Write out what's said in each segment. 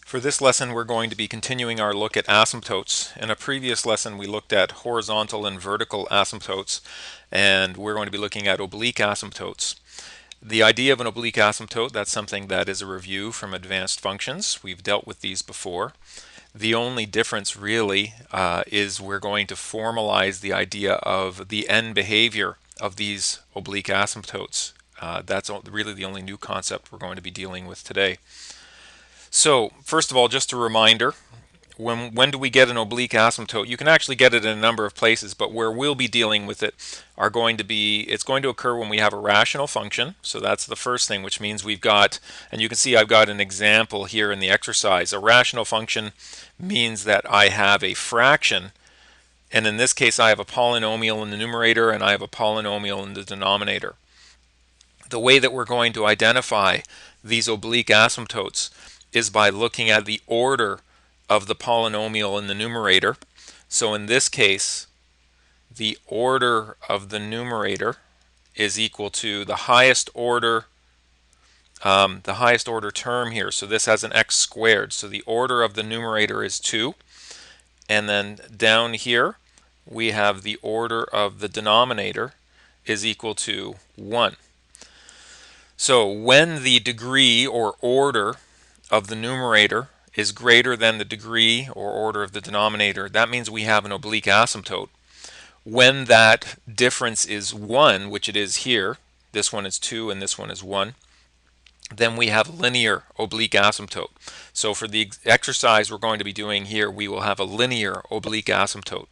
For this lesson, we're going to be continuing our look at asymptotes. In a previous lesson, we looked at horizontal and vertical asymptotes, and we're going to be looking at oblique asymptotes. The idea of an oblique asymptote, that's something that is a review from advanced functions. We've dealt with these before. The only difference really is we're going to formalize the idea of the end behavior of these oblique asymptotes. That's really the only new concept we're going to be dealing with today. So, first of all, just a reminder, when do we get an oblique asymptote? You can actually get it in a number of places, but where we'll be dealing with it are going to be, it's going to occur when we have a rational function. So that's the first thing, which means we've got, and you can see I've got an example here in the exercise. A rational function means that I have a fraction, and in this case I have a polynomial in the numerator and I have a polynomial in the denominator. The way that we're going to identify these oblique asymptotes is by looking at the order of the polynomial in the numerator. So in this case, the order of the numerator is equal to the highest order term here. So this has an x squared. So the order of the numerator is 2. And then down here, we have the order of the denominator is equal to 1. So when the degree or order of the numerator is greater than the degree or order of the denominator, that means we have an oblique asymptote. When that difference is 1, which it is here, this one is 2 and this one is 1, then we have linear oblique asymptote. So for the exercise we're going to be doing here, we will have a linear oblique asymptote.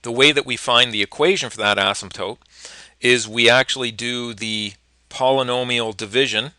The way that we find the equation for that asymptote is we actually do the polynomial division,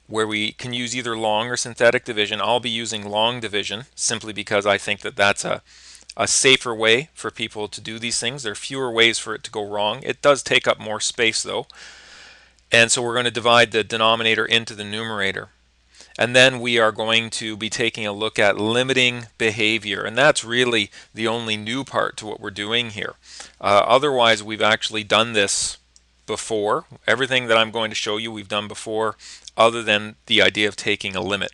where we can use either long or synthetic division. I'll be using long division simply because I think that that's a safer way for people to do these things. There are fewer ways for it to go wrong. It does take up more space though. And so we're going to divide the denominator into the numerator. And then we are going to be taking a look at limiting behavior. And that's really the only new part to what we're doing here. Otherwise, we've actually done this before. Everything that I'm going to show you we've done before, other than the idea of taking a limit.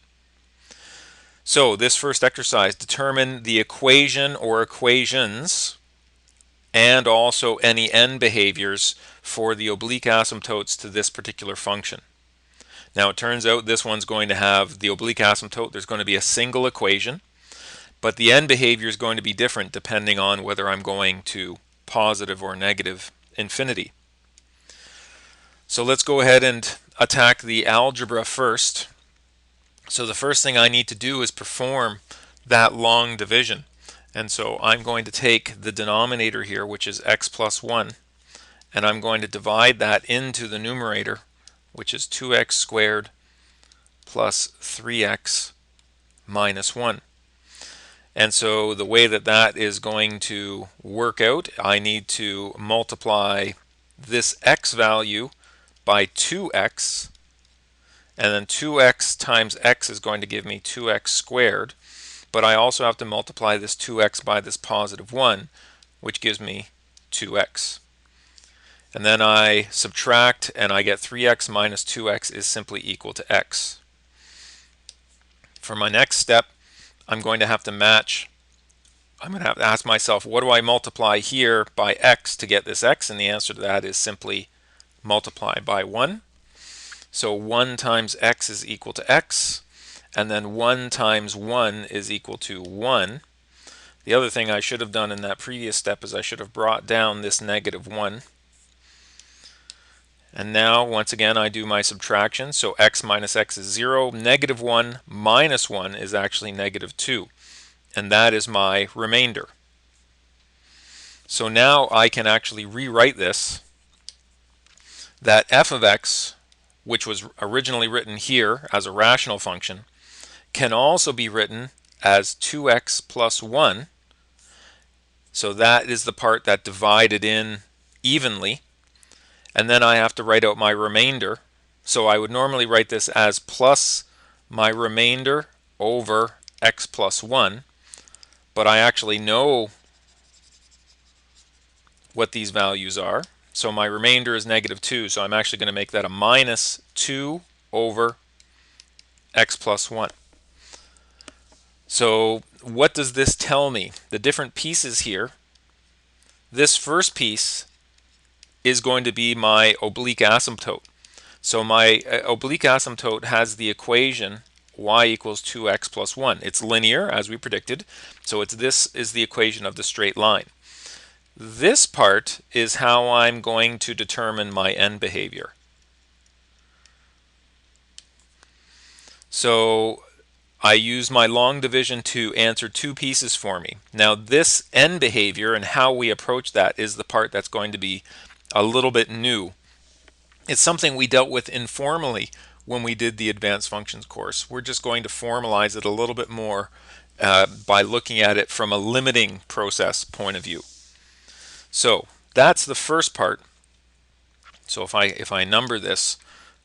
So this first exercise, determine the equation or equations and also any end behaviors for the oblique asymptotes to this particular function. Now it turns out this one's going to have the oblique asymptote. There's going to be a single equation, but the end behavior is going to be different depending on whether I'm going to positive or negative infinity. So let's go ahead and attack the algebra first. So the first thing I need to do is perform that long division. And so I'm going to take the denominator here, which is x plus 1, and I'm going to divide that into the numerator, which is 2x squared plus 3x minus 1. And so the way that that is going to work out, I need to multiply this x value by 2x, and then 2x times x is going to give me 2x squared, but I also have to multiply this 2x by this positive 1, which gives me 2x. And then I subtract and I get 3x minus 2x is simply equal to x. For my next step, I'm going to have to match. I'm going to have to ask myself, what do I multiply here by x to get this x? And the answer to that is simply multiply by 1. So 1 times x is equal to x, and then 1 times 1 is equal to 1. The other thing I should have done in that previous step is I should have brought down this negative 1. And now, once again, I do my subtraction. So x minus x is 0. Negative 1 minus 1 is actually negative 2. And that is my remainder. So now I can actually rewrite this, that f of x, which was originally written here as a rational function, can also be written as 2x plus 1. So that is the part that divided in evenly. And then I have to write out my remainder. So I would normally write this as plus my remainder over x plus 1. But I actually know what these values are. So my remainder is negative 2. So I'm actually going to make that a minus 2 over x plus 1. So what does this tell me? The different pieces here. This first piece is going to be my oblique asymptote. So my oblique asymptote has the equation y equals 2x plus 1. It's linear, as we predicted, so this is the equation of the straight line. This part is how I'm going to determine my end behavior. So I use my long division to answer two pieces for me. Now this end behavior and how we approach that is the part that's going to be a little bit new. It's something we dealt with informally when we did the advanced functions course. We're just going to formalize it a little bit more by looking at it from a limiting process point of view. So that's the first part. So if I number this,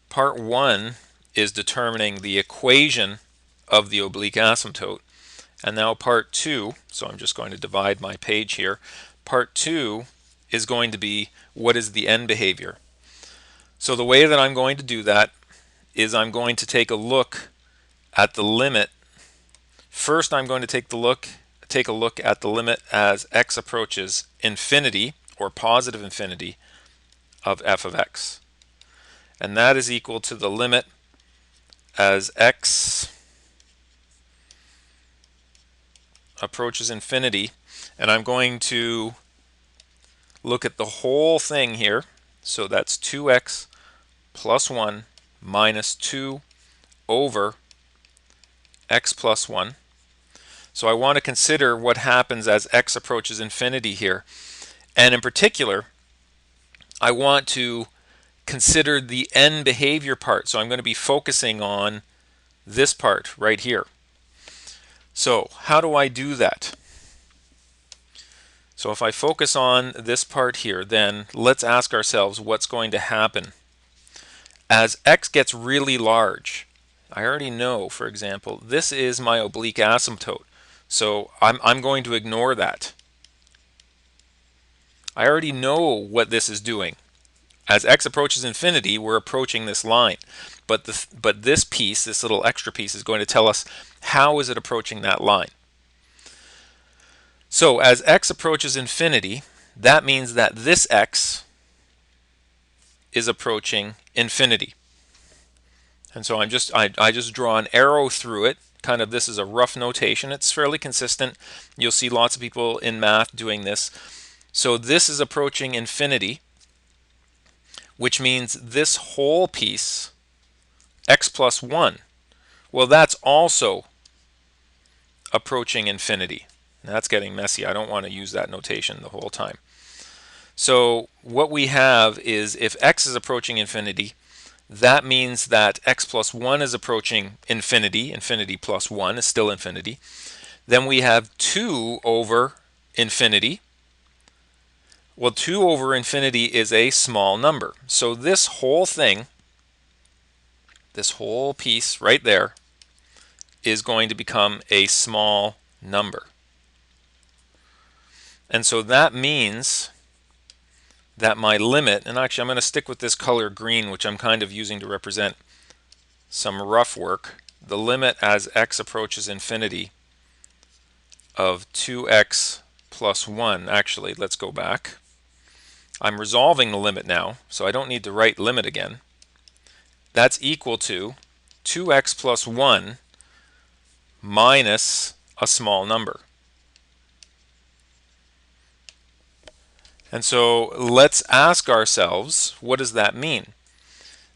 part 1 is determining the equation of the oblique asymptote. And now part 2, so I'm just going to divide my page here. Part 2 is going to be what is the end behavior. So the way that I'm going to do that is I'm going to take a look at the limit. First, I'm going to take a look at the limit as x approaches infinity or positive infinity of f of x. And that is equal to the limit as x approaches infinity. And I'm going to look at the whole thing here. So that's 2x plus 1 minus 2 over x plus 1. So I want to consider what happens as x approaches infinity here. And in particular, I want to consider the end behavior part. So I'm going to be focusing on this part right here. So how do I do that? So if I focus on this part here, then let's ask ourselves what's going to happen. As x gets really large, I already know, for example, this is my oblique asymptote. So I'm going to ignore that. I already know what this is doing. As x approaches infinity, we're approaching this line. But this piece, this little extra piece, is going to tell us how is it approaching that line. So as x approaches infinity, that means that this x is approaching infinity. And so I just draw an arrow through it. Kind of, this is a rough notation. It's fairly consistent. You'll see lots of people in math doing this. So this is approaching infinity, which means this whole piece, x plus 1, well, that's also approaching infinity. Now, that's getting messy. I don't want to use that notation the whole time. So what we have is if x is approaching infinity, that means that x plus 1 is approaching infinity. Infinity plus 1 is still infinity. Then we have 2 over infinity. Well, 2 over infinity is a small number. So this whole thing, this whole piece right there, is going to become a small number. And so that means that my limit, and actually I'm going to stick with this color green, which I'm kind of using to represent some rough work. The limit as x approaches infinity of 2x plus 1, actually, let's go back. I'm resolving the limit now, so I don't need to write limit again. That's equal to 2x plus 1 minus a small number. And so let's ask ourselves, what does that mean?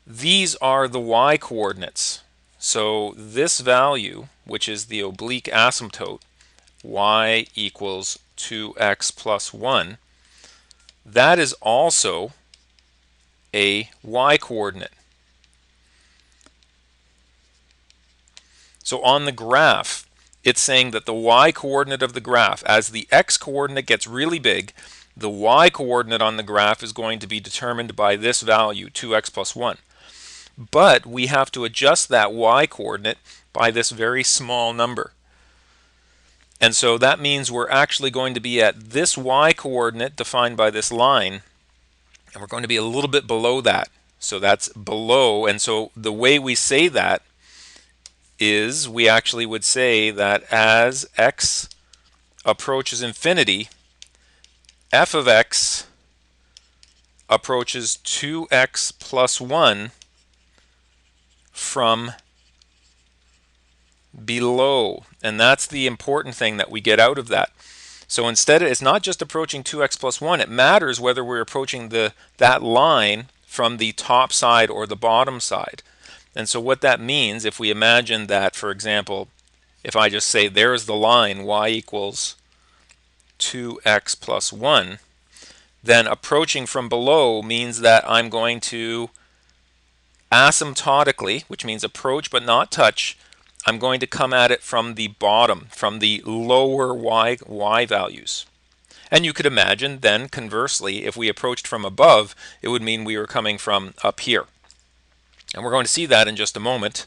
These are the y coordinates. So this value, which is the oblique asymptote, y equals 2x plus 1, that is also a y coordinate. So on the graph, it's saying that the y coordinate of the graph, as the x coordinate gets really big, the y coordinate on the graph is going to be determined by this value, 2x plus 1. But we have to adjust that y coordinate by this very small number. And so that means we're actually going to be at this y coordinate defined by this line, and we're going to be a little bit below that. So that's below, and so the way we say that is we actually would say that as x approaches infinity, f of x approaches 2x plus 1 from below. And that's the important thing that we get out of that. So instead, it's not just approaching 2x plus 1. It matters whether we're approaching that line from the top side or the bottom side. And so what that means, if we imagine that, for example, if I just say there's the line y equals 2x plus 1, then approaching from below means that I'm going to asymptotically, which means approach but not touch, I'm going to come at it from the bottom, from the lower y values. And you could imagine then, conversely, if we approached from above, it would mean we were coming from up here. And we're going to see that in just a moment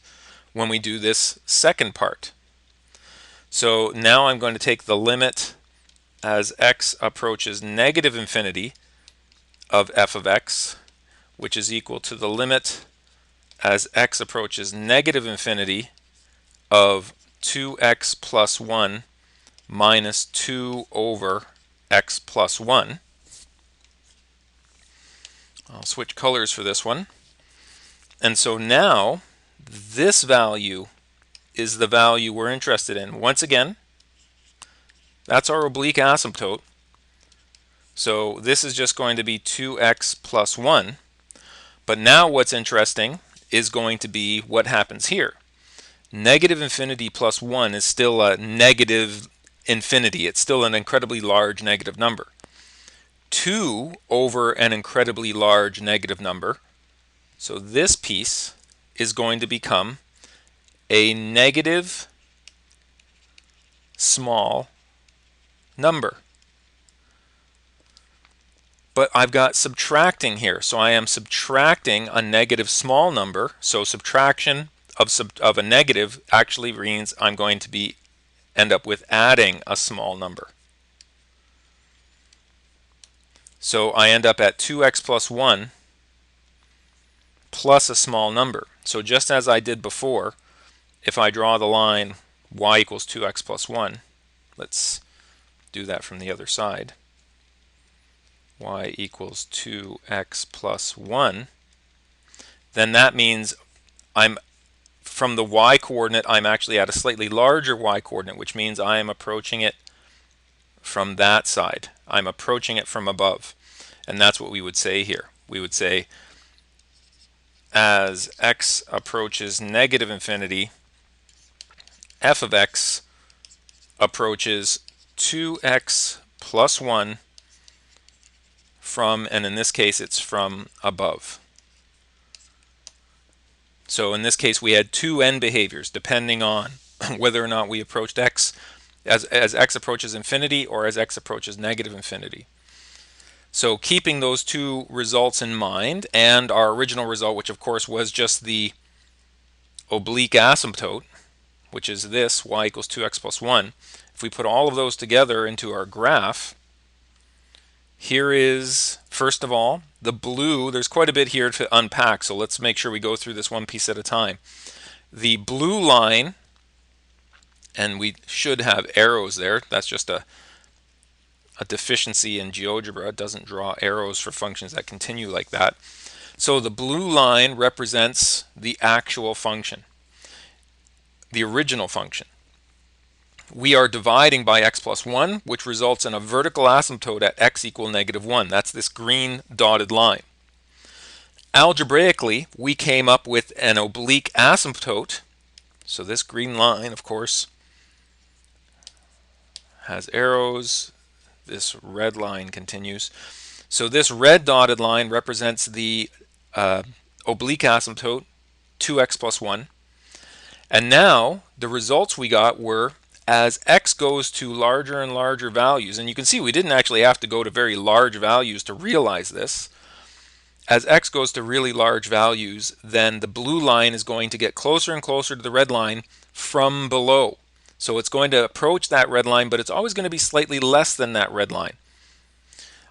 when we do this second part. So now I'm going to take the limit as x approaches negative infinity of f of x, which is equal to the limit as x approaches negative infinity of 2x plus 1 minus 2 over x plus 1. I'll switch colors for this one. And so now this value is the value we're interested in. Once again, that's our oblique asymptote. So this is just going to be 2x plus 1. But now what's interesting is going to be what happens here. Negative infinity plus 1 is still a negative infinity. It's still an incredibly large negative number. 2 over an incredibly large negative number. So this piece is going to become a negative small number. But I've got subtracting here. So I am subtracting a negative small number. So subtraction of a negative actually means I'm going to end up with adding a small number. So I end up at 2x plus 1 plus a small number. So just as I did before, if I draw the line y equals 2x plus 1, let's do that from the other side. Y equals 2x plus 1, then that means from the y coordinate, I'm actually at a slightly larger y coordinate, which means I am approaching it from that side. I'm approaching it from above. And that's what we would say here. We would say as x approaches negative infinity, f of x approaches 2x plus 1 from, and in this case it's from above. So in this case we had two end behaviors depending on whether or not we approached x as x approaches infinity or as x approaches negative infinity. So keeping those two results in mind and our original result, which of course was just the oblique asymptote, which is this y equals 2x plus 1, if we put all of those together into our graph, here is, first of all, the blue. There's quite a bit here to unpack, so let's make sure we go through this one piece at a time. The blue line, and we should have arrows there. That's just a deficiency in GeoGebra. It doesn't draw arrows for functions that continue like that. So the blue line represents the actual function, the original function. We are dividing by x plus 1, which results in a vertical asymptote at x equal negative 1. That's this green dotted line. Algebraically, we came up with an oblique asymptote. So this green line, of course, has arrows. This red line continues. So this red dotted line represents the oblique asymptote, 2x plus 1. And now the results we got were as x goes to larger and larger values, and you can see we didn't actually have to go to very large values to realize this. As x goes to really large values, then the blue line is going to get closer and closer to the red line from below. So it's going to approach that red line, but it's always going to be slightly less than that red line.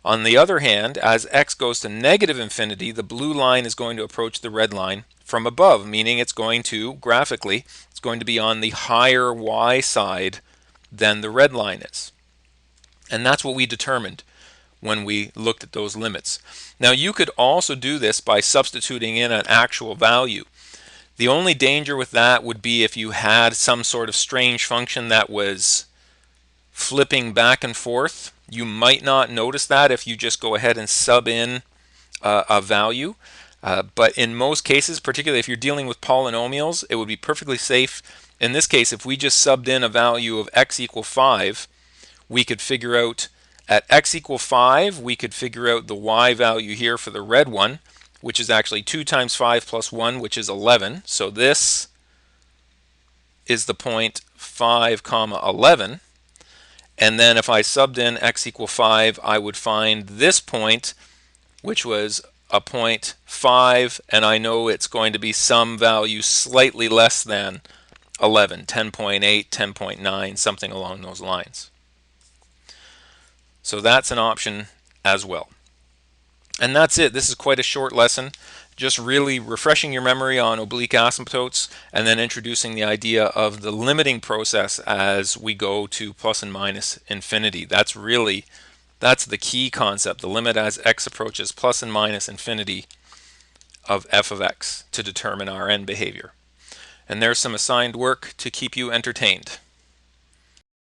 On the other hand, as x goes to negative infinity, the blue line is going to approach the red line from above, meaning it's going to, graphically, it's going to be on the higher y side than the red line is. And that's what we determined when we looked at those limits. Now you could also do this by substituting in an actual value. The only danger with that would be if you had some sort of strange function that was flipping back and forth. You might not notice that if you just go ahead and sub in a value. But in most cases, particularly if you're dealing with polynomials, it would be perfectly safe. In this case, if we just subbed in a value of x equal 5, we could figure out at x equal 5, we could figure out the y value here for the red one, which is actually 2 times 5 plus 1, which is 11. So this is the point 5, 11. And then if I subbed in x equal 5, I would find this point, which was a point 5, and I know it's going to be some value slightly less than 11, 10.8, 10.9, something along those lines. So that's an option as well. And that's it. This is quite a short lesson, just really refreshing your memory on oblique asymptotes and then introducing the idea of the limiting process as we go to plus and minus infinity. That's the key concept, the limit as x approaches plus and minus infinity of f of x to determine our end behavior. And there's some assigned work to keep you entertained.